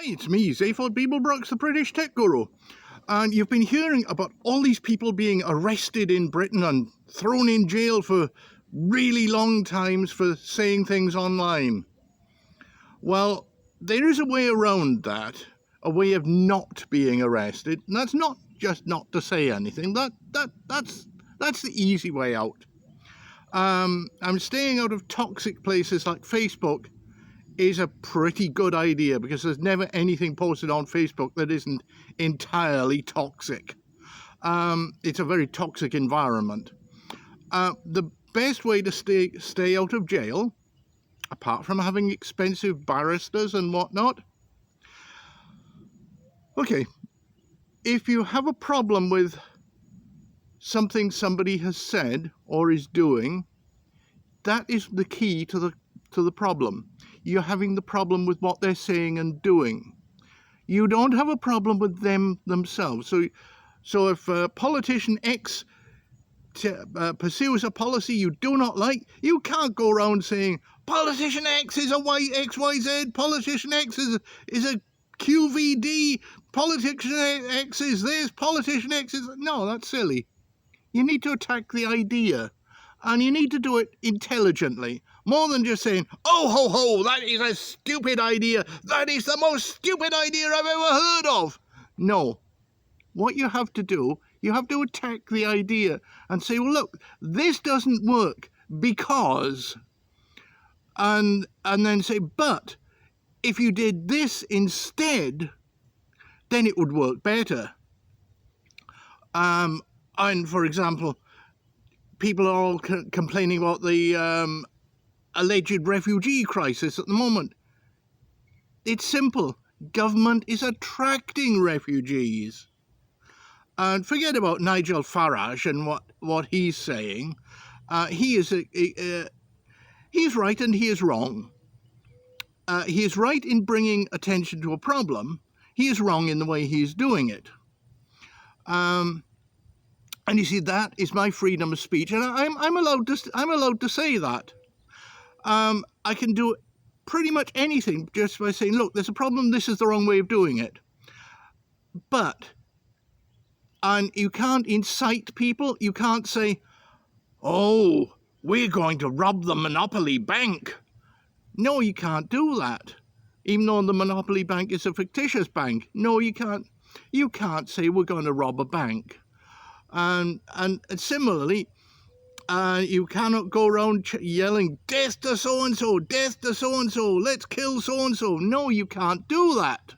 Hi, it's me, Zaphod Beeblebrox, the British Tech Guru. And you've been hearing about all these people being arrested in Britain and thrown in jail for really long times for saying things online. Well, there is a way around that, a way of not being arrested. And that's not just not to say anything. That's the easy way out. I'm staying out of toxic places like Facebook is a pretty good idea because there's never anything posted on Facebook that isn't entirely toxic. It's a very toxic environment. The best way to stay out of jail, apart from having expensive barristers and whatnot, okay, if you have a problem with something somebody has said or is doing, that is the key to the problem. You're having the problem with what they're saying and doing. You don't have a problem with them themselves. So if politician X pursues a policy you do not like, you can't go around saying, politician X is a XYZ, politician X is a QVD, politician X is this, politician X is... No, that's silly. You need to attack the idea. And you need to do it intelligently, more than just saying, oh, ho, ho, that is a stupid idea. That is the most stupid idea I've ever heard of. No. What you have to do, you have to attack the idea and say, well, look, this doesn't work because... And then say, but if you did this instead, then it would work better. And, for example... People are all complaining about the alleged refugee crisis at the moment. It's simple. Government is attracting refugees. And forget about Nigel Farage and what he's saying. He's right and he is wrong. He is right in bringing attention to a problem. He is wrong in the way he's doing it. And you see, that is my freedom of speech, and I'm allowed to say that. I can do pretty much anything just by saying, look, there's a problem. This is the wrong way of doing it. And you can't incite people. You can't say, oh, we're going to rob the Monopoly Bank. No, you can't do that. Even though the Monopoly Bank is a fictitious bank. No, you can't. You can't say we're going to rob a bank. And similarly, you cannot go around yelling, death to so-and-so, death to so-and-so, let's kill so-and-so. No, you can't do that.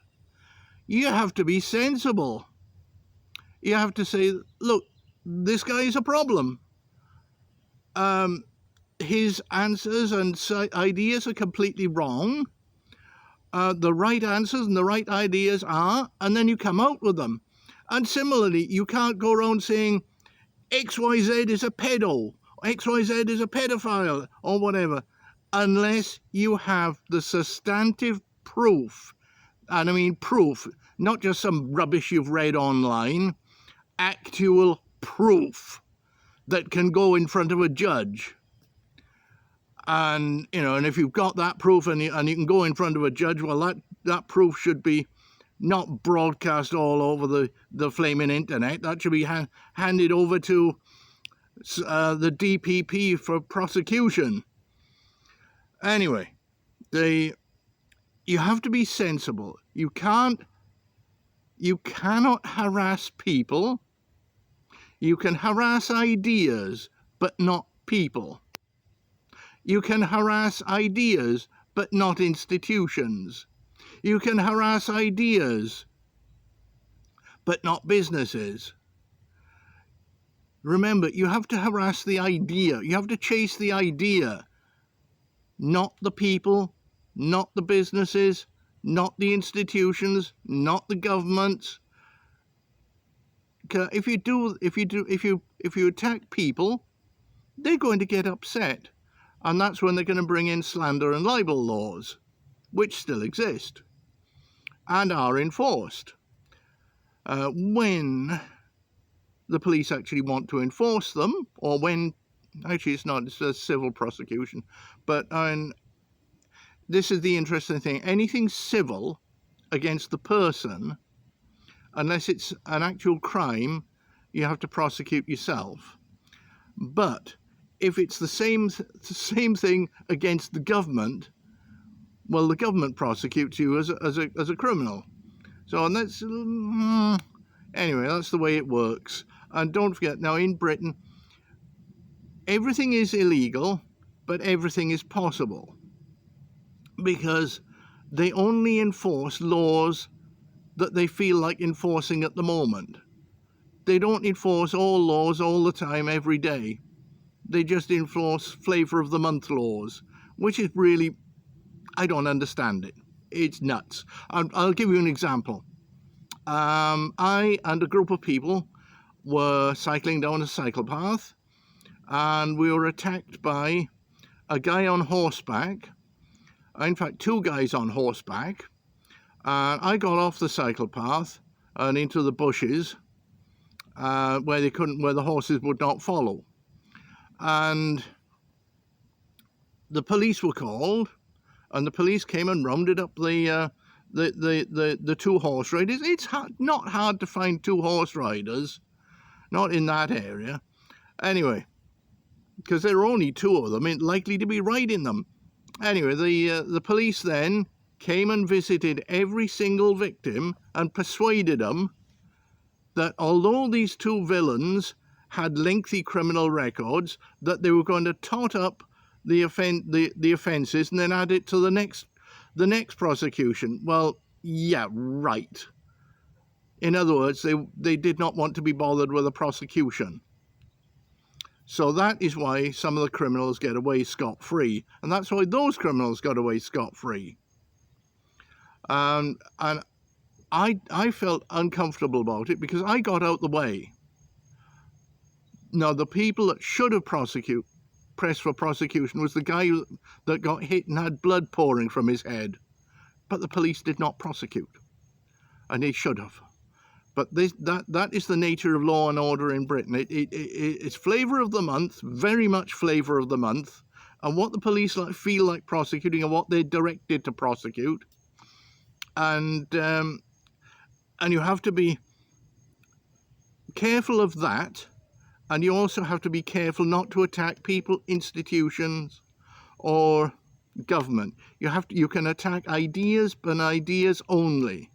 You have to be sensible. You have to say, look, this guy is a problem. His answers and ideas are completely wrong. The right answers and the right ideas are, and then you come out with them. And similarly, you can't go around saying XYZ is a pedo, XYZ is a pedophile, or whatever, unless you have the substantive proof. And I mean proof, not just some rubbish you've read online, actual proof that can go in front of a judge. And, and if you've got that proof and you can go in front of a judge, well, that proof should be not broadcast all over the flaming internet. That should be handed over to the DPP for prosecution. Anyway, you have to be sensible. You cannot harass people. You can harass ideas, but not people. You can harass ideas, but not institutions. You can harass ideas, but not businesses. Remember, you have to harass the idea. You have to chase the idea, not the people, not the businesses, not the institutions, not the governments. If you attack people, they're going to get upset, and that's when they're going to bring in slander and libel laws, which still exist and are enforced. When the police actually want to enforce them, or when, actually it's a civil prosecution, but this is the interesting thing, anything civil against the person, unless it's an actual crime, you have to prosecute yourself. But if it's the same thing against the government, well, the government prosecutes you as a criminal. So, and that's anyway, that's the way it works. And don't forget, now in Britain, everything is illegal, but everything is possible, because they only enforce laws that they feel like enforcing at the moment. They don't enforce all laws all the time, every day. They just enforce flavour of the month laws, which is really, I don't understand it. It's nuts. I'll give you an example. I and a group of people were cycling down a cycle path, and we were attacked by a guy on horseback. In fact, two guys on horseback. And I got off the cycle path and into the bushes where the horses would not follow. And the police were called, and the police came and rounded up the two horse riders. It's not hard to find two horse riders, not in that area. Anyway, because there are only two of them, likely to be riding them. Anyway, the police then came and visited every single victim and persuaded them that although these two villains had lengthy criminal records, that they were going to tot up the offences and then add it to the next prosecution. Well, yeah, right. In other words, they did not want to be bothered with a prosecution. So that is why some of the criminals get away scot-free, and that's why those criminals got away scot-free. And I felt uncomfortable about it because I got out the way. Now, the people that should have pressed for prosecution was the guy that got hit and had blood pouring from his head. But the police did not prosecute, and they should have. But that is the nature of law and order in Britain. It's flavour of the month, very much flavour of the month, and what the police feel like prosecuting and what they're directed to prosecute. And you have to be careful of that, and you also have to be careful not to attack people, institutions, or government. You can attack ideas, but ideas only.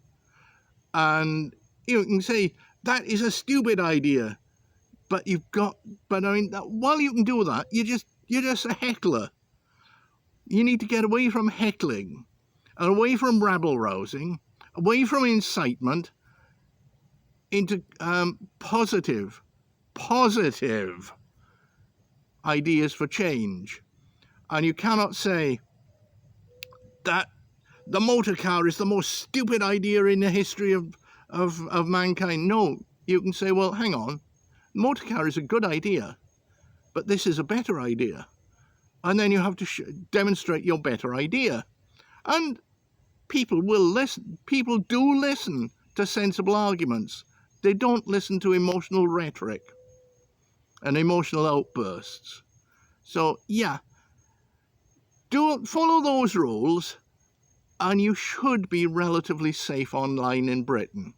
And you can say that is a stupid idea, but while you can do that, you're just a heckler. You need to get away from heckling, and away from rabble-rousing, away from incitement, into positive ideas for change. And you cannot say that the motor car is the most stupid idea in the history of mankind. No, you can say, well, hang on, motor car is a good idea, but this is a better idea. And then you have to demonstrate your better idea. And people will listen. People do listen to sensible arguments. They don't listen to emotional rhetoric and emotional outbursts. So, yeah, follow those rules, and you should be relatively safe online in Britain.